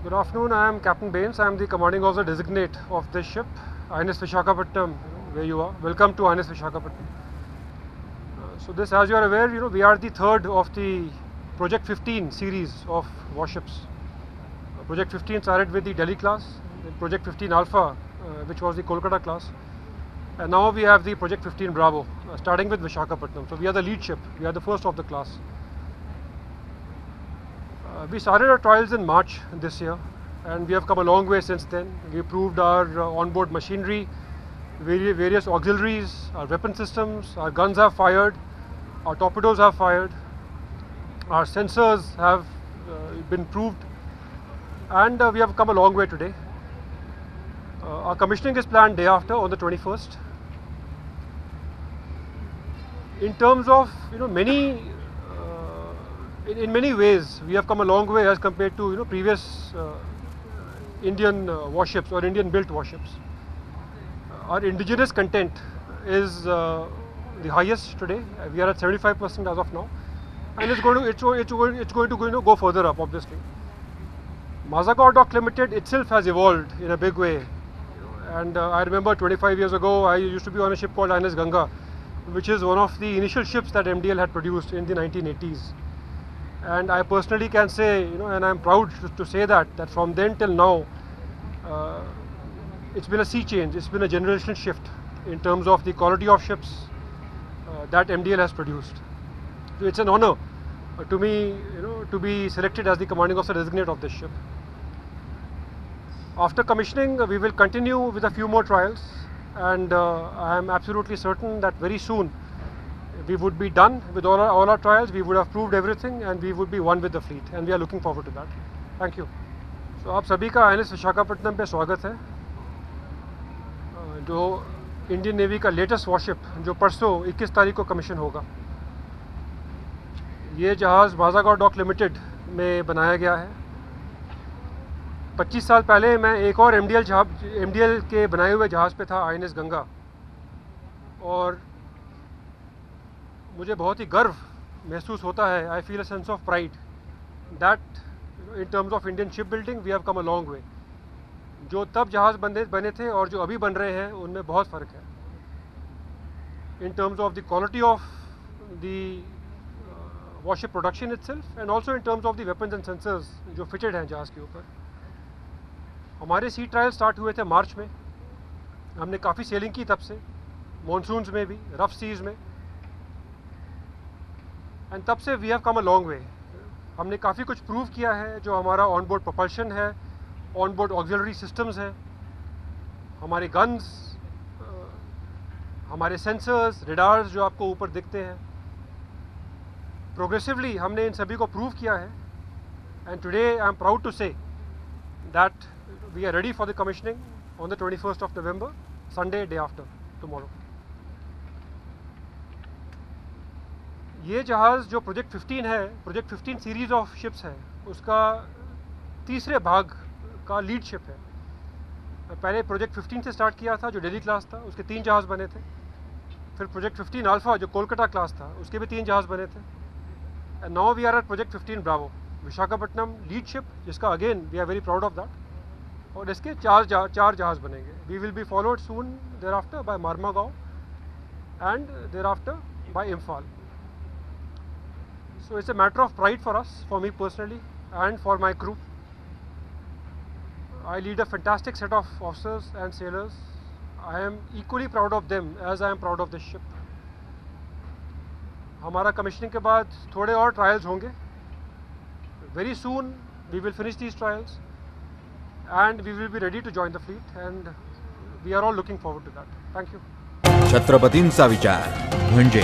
Good afternoon, I am Captain Baines. I am the commanding officer designate of this ship, INS Vishakhapatnam, where you are. Welcome to INS Vishakhapatnam. So this, as you are aware, we are the third of the Project 15 series of warships. Project 15 started with the Delhi class, then Project 15 Alpha, which was the Kolkata class, and now we have the Project 15 Bravo, starting with Vishakhapatnam. So we are the lead ship, we are the first of the class. We started our trials in March this year, and we have come a long way since then. We proved our onboard machinery, various auxiliaries, our weapon systems, our guns have fired, our torpedoes have fired, our sensors have been proved, and we have come a long way today. Our commissioning is planned day after, on the 21st. In terms of in many ways, we have come a long way as compared to previous Indian warships or Indian-built warships. Our indigenous content is the highest today. We are at 75% as of now, and it's going to go further up, obviously. Mazagaon Dock Limited itself has evolved in a big way, and I remember 25 years ago I used to be on a ship called INS Ganga, which is one of the initial ships that MDL had produced in the 1980s. And I personally can say, and I'm proud to say that from then till now, it's been a sea change, it's been a generational shift in terms of the quality of ships that MDL has produced. So it's an honor to me, to be selected as the commanding officer designate of this ship. After commissioning, we will continue with a few more trials, and I am absolutely certain that very soon we would be done with all our trials, we would have proved everything, and we would be one with the fleet, and we are looking forward to that. Thank you. So आप सभी का INS Visakhapatnam पे स्वागत है, जो Indian navy का latest worship जो परसों 21 तारीख को कमीशन होगा। ये जहाज़ माज़ागांव डॉक लिमिटेड में बनाया गया है। 25 साल पहले मैं एक और MDL के बनाए हुए जहाज़ पे था, INS गंगा, और मुझे बहुत ही गर्व महसूस होता है। I feel a sense of pride that in terms of Indian ship building we have come a long way. जो तब जहाज़ बने थे और जो अभी बन रहे हैं उनमें बहुत फ़र्क है, इन terms of the quality of the worship production itself, and also in terms of the weapons and sensors जो फिटेड हैं जहाज़ के ऊपर। हमारे सी ट्रायल स्टार्ट हुए थे मार्च में। हमने काफ़ी सेलिंग की तब से, मानसून्स में भी, रफ सीज़ में, एंड तब से we have come a long way. हमने काफ़ी कुछ प्रूव किया है, जो हमारा ऑन बोर्ड प्रोपल्शन है, ऑन बोर्ड ऑक्सिलरी सिस्टम्स हैं, हमारे गन्स, हमारे सेंसर्स, रेडार्स जो आपको ऊपर दिखते हैं। प्रोग्रेसिवली हमने इन सभी को प्रूव किया है, and today I am proud to say that we are ready for the commissioning on the 21st of November, Sunday, day after tomorrow. ये जहाज़ जो प्रोजेक्ट 15 है, प्रोजेक्ट 15 सीरीज़ ऑफ शिप्स है, उसका तीसरे भाग का लीड शिप है। पहले प्रोजेक्ट 15 से स्टार्ट किया था, जो दिल्ली क्लास था, उसके 3 जहाज़ बने थे। फिर प्रोजेक्ट 15 अल्फ़ा जो कोलकाता क्लास था, उसके भी 3 जहाज़ बने थे। And now we are at project 15 bravo, Visakhapatnam lead ship, जिसका again we are very proud of that. और इसके 4 जहाज़ बनेंगे। We will be followed soon thereafter by Mormugao and thereafter by Imphal. So it's a matter of pride for us, for me personally, and for my crew. I lead a fantastic set of officers and sailors. I am equally proud of them as I am proud of this ship. हमारा commissioning के बाद थोड़े और trials होंगे. Very soon we will finish these trials, and we will be ready to join the fleet, and we are all looking forward to that. Thank you. छत्रपतींचा विचार म्हणजे